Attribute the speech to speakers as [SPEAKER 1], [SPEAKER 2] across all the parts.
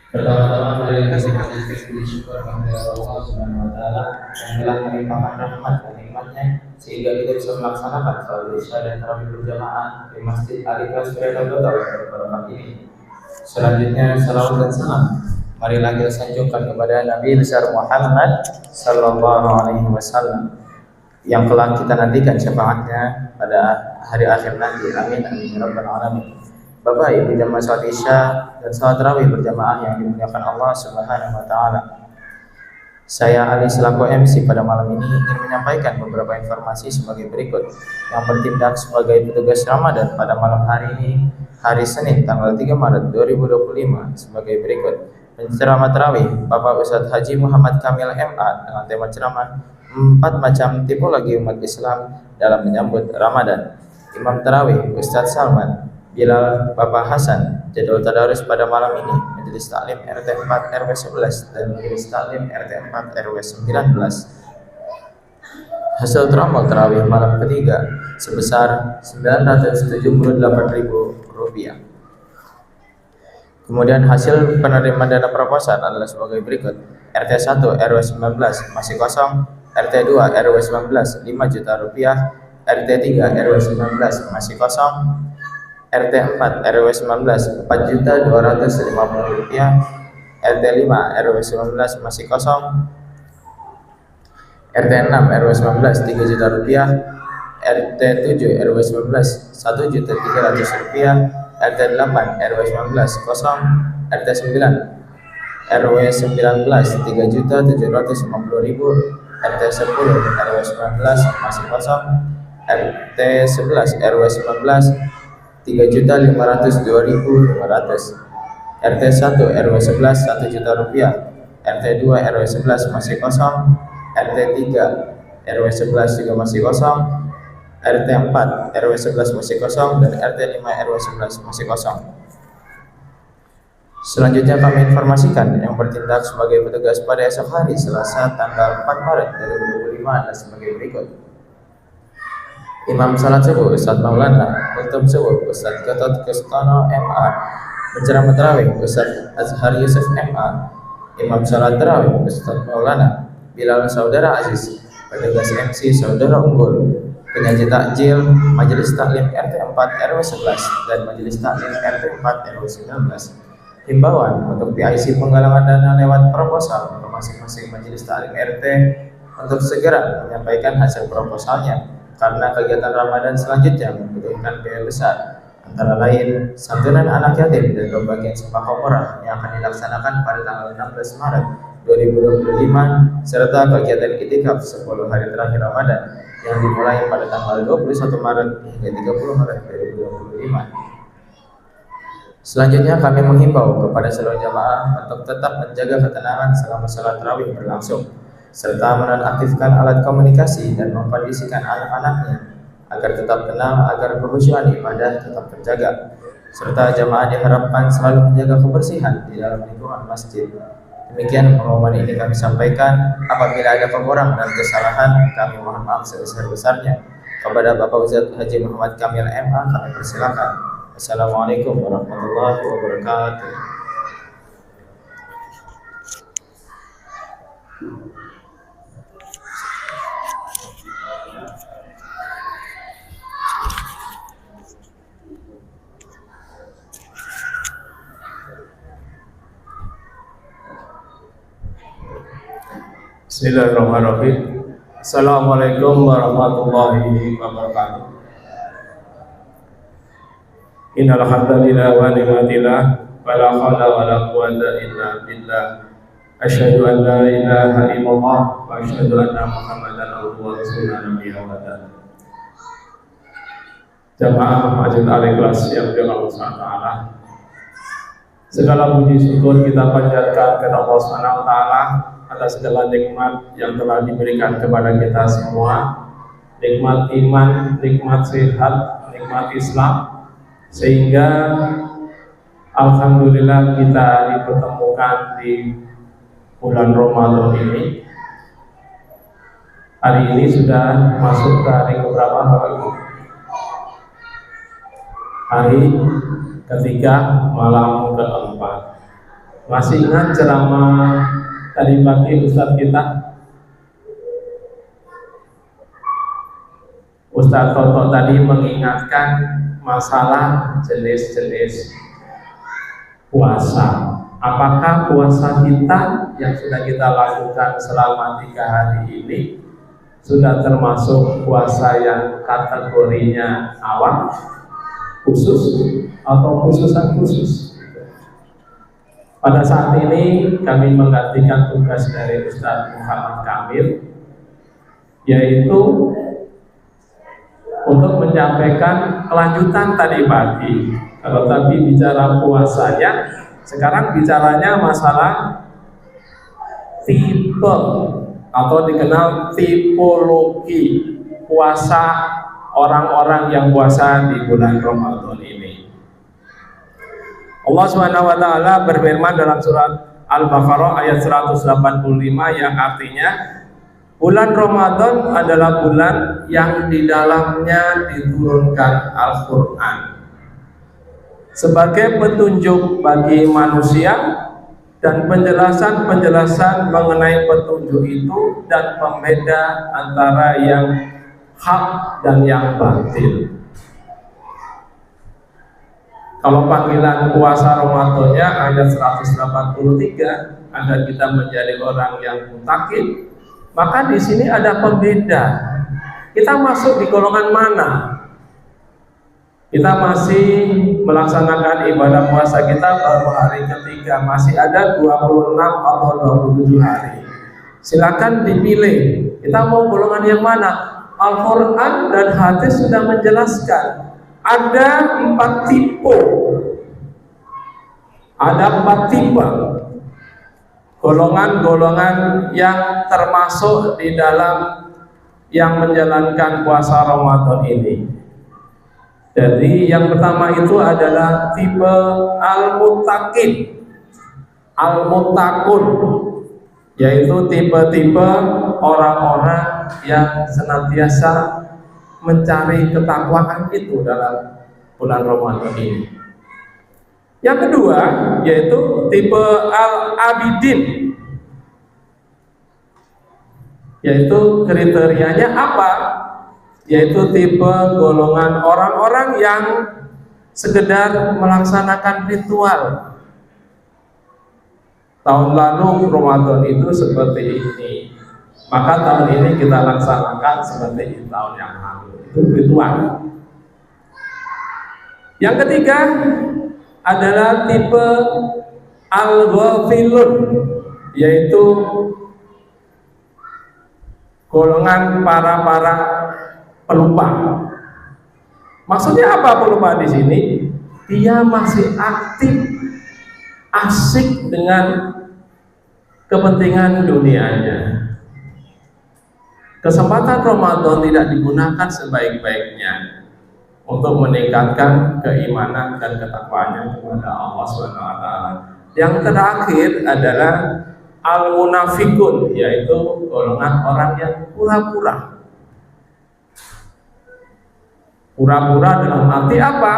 [SPEAKER 1] Pertama-tama mari kita puji syukur kepada Allah Subhanahu wa taala yang telah melimpahkan rahmat dan nikmatnya sehingga kita bisa melaksanakan salat Isya dan tarawih berjamaah di Masjid Al-Ikhlas Surabaya pada ini. Selanjutnya salawat dan salam marilah kita sanjungkan kepada Nabi besar Muhammad sallallahu alaihi wasallam yang kelak kita nantikan syafaatnya pada hari akhir nanti. Amin amin ya rabbal alamin. Bapak Ibu jamaah salat Isya dan salat tarawih berjamaah yang dimuliakan Allah Subhanahu wa taala. Saya Ali selaku MC pada malam ini ingin menyampaikan beberapa informasi sebagai berikut. Yang bertindak sebagai petugas Ramadan pada malam hari ini, hari Senin tanggal 3 Maret 2025 sebagai berikut. Penceramah tarawih Bapak Ustadz Haji Muhammad Kamil MA dengan tema ceramah 4 macam tipologi umat Islam dalam menyambut Ramadan. Imam tarawih Ustadz Salman Bilal Bapak Hasan. Jadwal tadarus pada malam ini Majelis Taklim RT 4 RW 11 dan Majelis Taklim RT 4 RW 19. Hasil teramal tarawih malam ketiga sebesar Rp978.000. Kemudian hasil penerimaan dana proposal adalah sebagai berikut. RT 1 RW 19 masih kosong, RT 2 RW 19 5 juta rupiah, RT 3 RW 19 masih kosong, RT 4 RW 19 4.250.000 rupiah, RT 5 RW 19 masih kosong, RT 6 RW 19 3 juta rupiah, RT 7 RW 19 1.300.000 rupiah, RT 8 RW 19 kosong, RT 9 RW 19 3.750.000, RT 10 RW 19 masih kosong, RT 11 RW 19 3.502.500, RT 1 RW 11 1 juta rupiah, RT 2 RW 11 masih kosong, RT 3 RW 11 juga masih kosong, RT 4 RW 11 masih kosong, dan RT 5 RW 11 masih kosong. Selanjutnya kami informasikan yang bertindak sebagai petugas pada esok hari Selasa tanggal 4 Maret 2025 adalah sebagai berikut. Imam salat subuh Ustadz Maulana, khutbah subuh Ustadz Gatot Kestono MA, penceramah tarawih Ustadz Azhar Yusuf MA, Imam salat tarawih Ustadz Maulana Bilal Saudara Aziz, petugas MC Saudara Unggul, penyaji takjil Majelis Taklim RT 4 RW 11 dan Majelis Taklim RT 4 RW 19. Himbauan untuk PIC penggalangan dana lewat proposal ke masing-masing Majelis Taklim RT untuk segera menyampaikan hasil proposalnya karena kegiatan Ramadan selanjutnya membutuhkan biaya besar, antara lain santunan anak yatim dan pembagian sembako murah yang akan dilaksanakan pada tanggal 16 Maret 2025 serta kegiatan itikaf 10 hari terakhir Ramadan yang dimulai pada tanggal 21 Maret hingga 30 Maret 2025. Selanjutnya kami menghimbau kepada seluruh jamaah untuk tetap menjaga ketenangan selama salat tarawih berlangsung, serta menonaktifkan alat komunikasi dan mengkondisikan anak-anaknya agar tetap tenang, agar kehusyuan ibadah tetap terjaga, serta jamaah diharapkan selalu menjaga kebersihan di dalam lingkungan masjid. Demikian pengumuman ini kami sampaikan. Apabila ada kekurangan dan kesalahan, kami mohon maaf sebesar-besarnya. Kepada Bapak Ustadz Haji Muhammad Kamil MA kami persilakan. Assalamualaikum warahmatullahi wabarakatuh.
[SPEAKER 2] Bismillahirrahmanirrahim. Assalamualaikum warahmatullahi wabarakatuh. Innal hamdalillah wa ni'matillah wa la haula wa la quwwata illa billah. Asyhadu an la ilaha illallah wa asyhadu anna Muhammadan abduhu wa rasuluhu nabiyya wa ba'd. Jamaah Masjid Al-Ikhlas yang dirahmati Allah Subhanahu wa taala. Segala puji syukur kita panjatkan kepada Allah Subhanahu wa taala atas segala nikmat yang telah diberikan kepada kita semua, nikmat iman, nikmat sehat, nikmat Islam, sehingga alhamdulillah kita dipertemukan di bulan Ramadan ini. Hari ini sudah masuk ke hari keberapa Bapak Ibu? Hari ketiga, malam keempat. Masih ingat ceramah tadi pagi Ustadz kita? Ustadz Toto tadi mengingatkan masalah jenis-jenis puasa. Apakah puasa kita yang sudah kita lakukan selama 3 hari ini sudah termasuk puasa yang kategorinya awam, khusus, atau khususan khusus? Pada saat ini kami menggantikan tugas dari Ustadz Muhammad Kamil, yaitu untuk menyampaikan kelanjutan tadi pagi. Kalau tadi bicara puasanya, sekarang bicaranya masalah tipe atau dikenal tipologi puasa orang-orang yang puasa di bulan Ramadan ini. Allah Subhanahu wa taala berfirman dalam surat Al-Baqarah ayat 185 yang artinya bulan Ramadan adalah bulan yang di dalamnya diturunkan Al-Qur'an sebagai petunjuk bagi manusia dan penjelasan-penjelasan mengenai petunjuk itu dan pembeda antara yang hak dan yang batil. Kalau panggilan puasa Ramadannya ayat 183 agar kita menjadi orang yang muttaqin, maka di sini ada pembeda. Kita masuk di golongan mana? Kita masih melaksanakan ibadah puasa kita baru hari ketiga, masih ada 26 atau 27 hari. Silakan dipilih. Kita mau golongan yang mana? Al-Quran dan hadis sudah menjelaskan ada 4 tipe. Ada 4 tipe golongan-golongan yang termasuk di dalam yang menjalankan puasa Ramadan ini. Jadi yang pertama itu adalah tipe al-muttaqin, al-muttaqun, yaitu tipe-tipe orang-orang yang senantiasa mencari ketakwaan itu dalam bulan Ramadan ini. Yang kedua yaitu tipe al-abidin, yaitu kriterianya apa? Yaitu tipe golongan orang-orang yang sekedar melaksanakan ritual. Tahun lalu Ramadan itu seperti ini, maka tahun ini kita laksanakan seperti tahun yang lalu. Itu ritual. Yang ketiga adalah tipe al-ghafilun, yaitu golongan para pelupa. Maksudnya apa pelupa di sini? Dia masih aktif, asik dengan kepentingan dunianya. Kesempatan Ramadan tidak digunakan sebaik-baiknya untuk meningkatkan keimanan dan ketakwaannya kepada Allah SWT. Yang terakhir adalah al-munafikun, yaitu golongan orang yang pura-pura. Pura-pura dalam arti apa?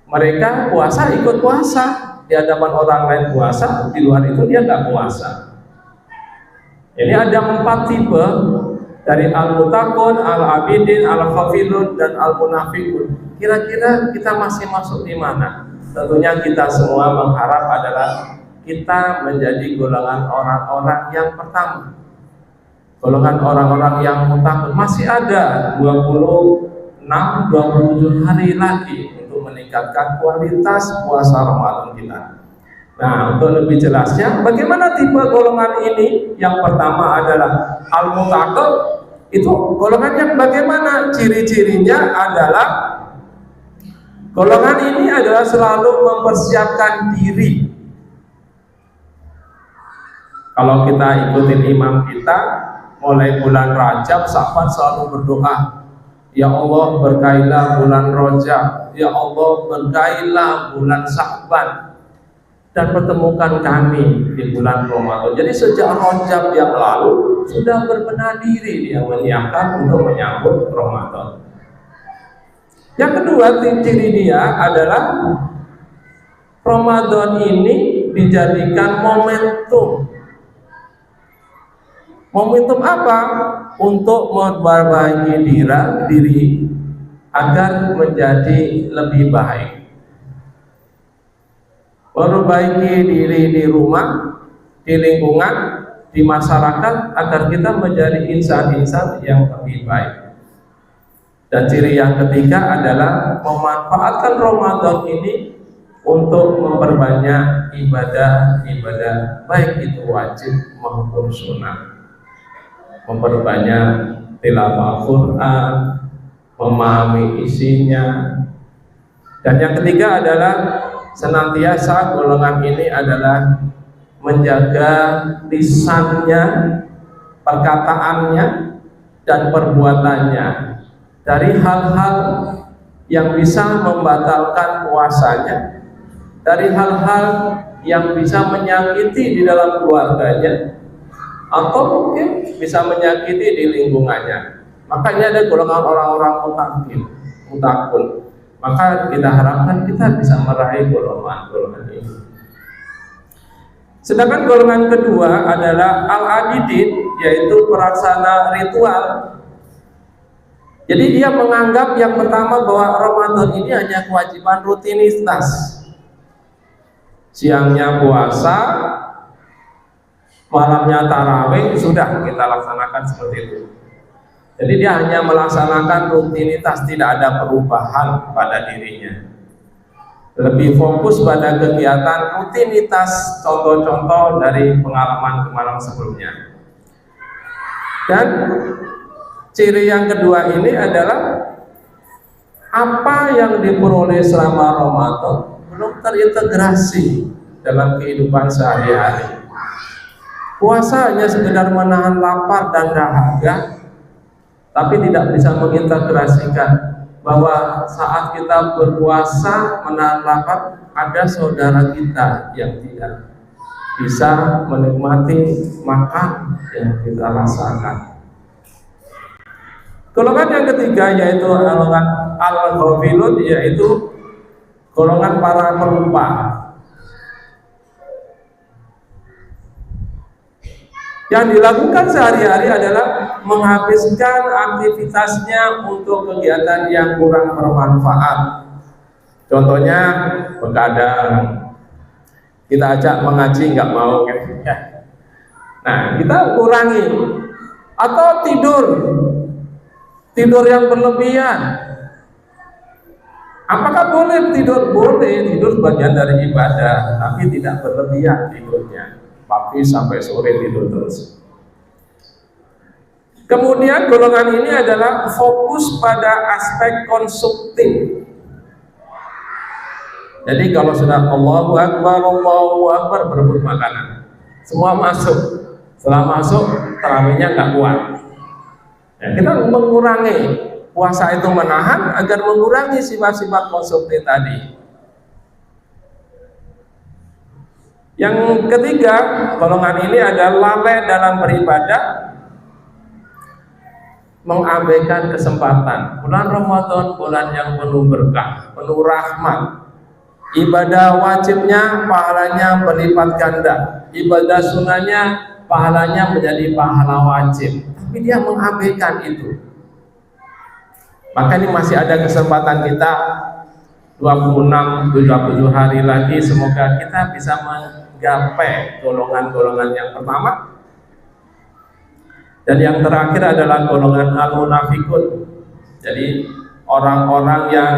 [SPEAKER 2] Mereka puasa ikut puasa, di hadapan orang lain puasa, di luar itu dia nggak puasa. Ini ada 4 tipe dari al-muttaqun, al-abidin, al-ghafilun, dan al-munafikun. Kira-kira kita masih masuk di mana? Tentunya kita semua mengharap adalah kita menjadi golongan orang-orang yang pertama, golongan orang-orang yang muttaqun. Masih ada 27 hari lagi untuk meningkatkan kualitas puasa Ramadan kita. Nah, untuk lebih jelasnya, bagaimana tipe golongan ini? Yang pertama adalah al-muttaqin. Itu golongan yang bagaimana? Ciri-cirinya adalah golongan ini adalah selalu mempersiapkan diri. Kalau kita ikutin imam kita, mulai bulan Rajab, Sya'ban selalu berdoa, ya Allah berkailah bulan Rajab, ya Allah berkailah bulan Sya'ban, dan pertemukan kami di bulan Ramadan. Jadi sejak Rajab yang lalu sudah berbenah diri dia menyiapkan untuk menyambut Ramadan. Yang kedua, ciri dia adalah Ramadan ini dijadikan momentum. Momentum apa? Untuk memperbaiki diri agar menjadi lebih baik. Memperbaiki diri di rumah, di lingkungan, di masyarakat agar kita menjadi insan-insan yang lebih baik. Dan ciri yang ketiga adalah memanfaatkan Ramadan ini untuk memperbanyak ibadah-ibadah, baik itu wajib maupun sunnah. Memperbanyak tilawah Quran, memahami isinya. Dan yang ketiga adalah senantiasa golongan ini adalah menjaga lisannya, perkataannya, dan perbuatannya dari hal-hal yang bisa membatalkan puasanya, dari hal-hal yang bisa menyakiti di dalam keluarganya, atau mungkin bisa menyakiti di lingkungannya. Maka ini ada golongan orang-orang mutakun. Maka kita harapkan kita bisa meraih golongan ini. Sedangkan golongan kedua adalah al-abidin, yaitu pelaksana ritual. Jadi dia menganggap yang pertama bahwa Ramadan ini hanya kewajiban rutinitas. Siangnya puasa, malamnya tarawih, sudah kita laksanakan seperti itu. Jadi dia hanya melaksanakan rutinitas, tidak ada perubahan pada dirinya. Lebih fokus pada kegiatan rutinitas, contoh-contoh dari pengalaman sebelumnya. Dan ciri yang kedua ini adalah apa yang diperoleh selama Ramadan belum terintegrasi dalam kehidupan sehari-hari. Puasa hanya sekedar menahan lapar dan dahaga, tapi tidak bisa mengintegrasikan bahwa saat kita berpuasa menahan lapar, ada saudara kita yang tidak bisa menikmati makan yang kita rasakan. Golongan yang ketiga yaitu golongan al-ghafilun, yaitu golongan para pelupa. Yang dilakukan sehari-hari adalah menghabiskan aktivitasnya untuk kegiatan yang kurang bermanfaat. Contohnya begadang, kita ajak mengaji nggak mau kan? Nah, kita kurangi. Atau tidur yang berlebihan. Apakah boleh tidur? Boleh, tidur bagian dari ibadah, tapi tidak berlebihan tidurnya. Pagi sampai sore tidur terus. Kemudian golongan ini adalah fokus pada aspek konsumtif. Jadi kalau sudah Allahu Akbar berebut makanan, semua masuk. Setelah masuk, tarawihnya nggak kuat. Ya, kita mengurangi, puasa itu menahan agar mengurangi sifat-sifat konsumtif tadi. Yang ketiga, golongan ini adalah lalai dalam beribadah, mengabaikan kesempatan. Bulan Ramadan, bulan yang penuh berkah, penuh rahmat. Ibadah wajibnya pahalanya berlipat ganda, ibadah sunnahnya pahalanya menjadi pahala wajib, tapi dia mengabaikan itu. Maka ini masih ada kesempatan kita 26-27 hari lagi, semoga kita bisa menggapai golongan-golongan yang pertama. Dan yang terakhir adalah golongan al-munafikun. Jadi orang-orang yang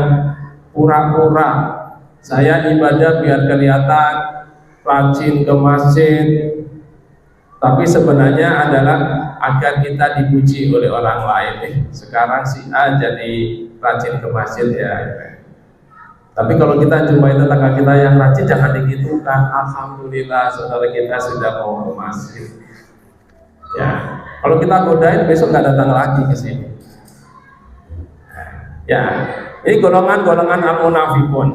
[SPEAKER 2] pura-pura, saya ibadah biar kelihatan rajin ke masjid, tapi sebenarnya adalah agar kita dipuji oleh orang lain. Sekarang si A jadi rajin ke masjid ya. Tapi kalau kita jumpai tetangga kita yang rajin, jangan digitukan. Alhamdulillah saudara kita sudah mau ke masjid. Ya, kalau kita godain besok nggak datang lagi ke sini. Ya, ini golongan-golongan al-munafikun.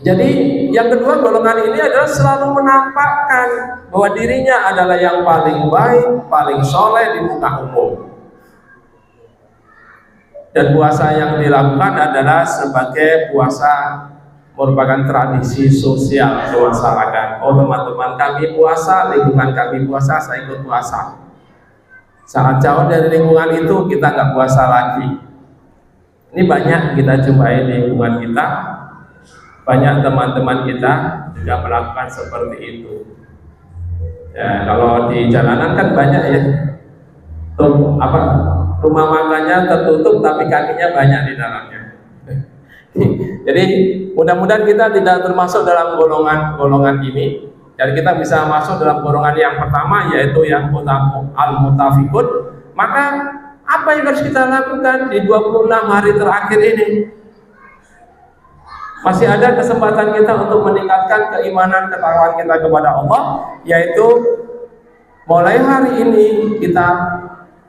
[SPEAKER 2] Jadi yang kedua, golongan ini adalah selalu menampakkan bahwa dirinya adalah yang paling baik, paling soleh di muka umum. Dan puasa yang dilakukan adalah sebagai puasa merupakan tradisi sosial di masyarakat. Oh teman-teman kami puasa, lingkungan kami puasa, saya ikut puasa. Sangat jauh dari lingkungan itu kita nggak puasa lagi. Ini banyak kita jumpai di lingkungan kita, banyak teman-teman kita juga melakukan seperti itu. Ya, kalau di jalanan kan banyak ya, rumah makannya tertutup tapi kakinya banyak di dalamnya. Jadi mudah-mudahan kita tidak termasuk dalam golongan ini, dan kita bisa masuk dalam golongan yang pertama, yaitu yang al-mutafiqun. Maka apa yang harus kita lakukan di 26 hari terakhir ini? Masih ada kesempatan kita untuk meningkatkan keimanan ketakwaan kita kepada Allah, yaitu mulai hari ini kita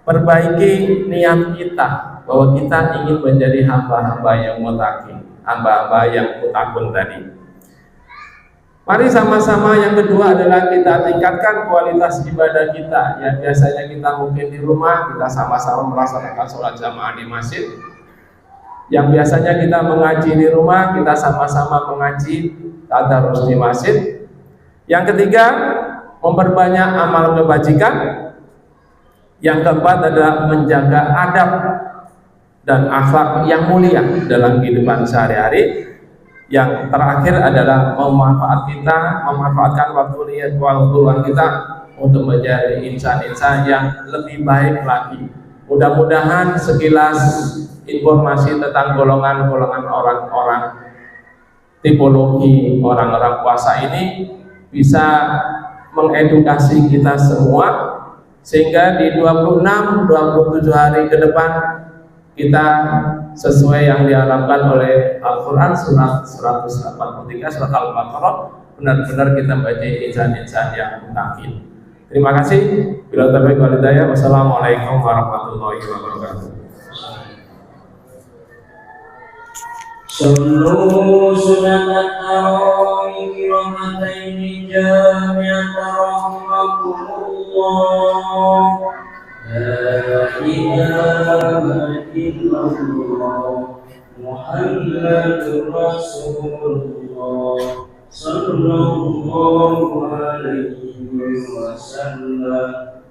[SPEAKER 2] perbaiki niat kita bahwa kita ingin menjadi hamba-hamba yang muttaqi, hamba-hamba yang muttaqun tadi. Mari sama-sama, yang kedua adalah kita tingkatkan kualitas ibadah kita. Yang biasanya kita mungkin di rumah, kita sama-sama melaksanakan sholat jamaah di masjid. Yang biasanya kita mengaji di rumah, kita sama-sama mengaji tadarus di masjid. Yang ketiga, memperbanyak amal kebajikan. Yang keempat adalah menjaga adab dan akhlak yang mulia dalam kehidupan sehari-hari. Yang terakhir adalah memanfaatkan waktu luang kita untuk menjadi insan-insan yang lebih baik lagi. Mudah-mudahan sekilas informasi tentang golongan-golongan orang-orang, tipologi orang-orang puasa ini bisa mengedukasi kita semua, sehingga di 26-27 hari ke depan kita sesuai yang diharapkan oleh Al-Quran surat 183 surat Al-Baqarah, benar-benar kita menjadi insan-insan yang muttaqin. Terima kasih. Bila taufiq wal hidayah. Wassalamualaikum warahmatullahi wabarakatuh.
[SPEAKER 3] Sallu sunatan tarawih rahmataini jami'atan rahmatullah. La ilaha illallah Muhammadur Rasulullah sallallahu alaihi wasallam.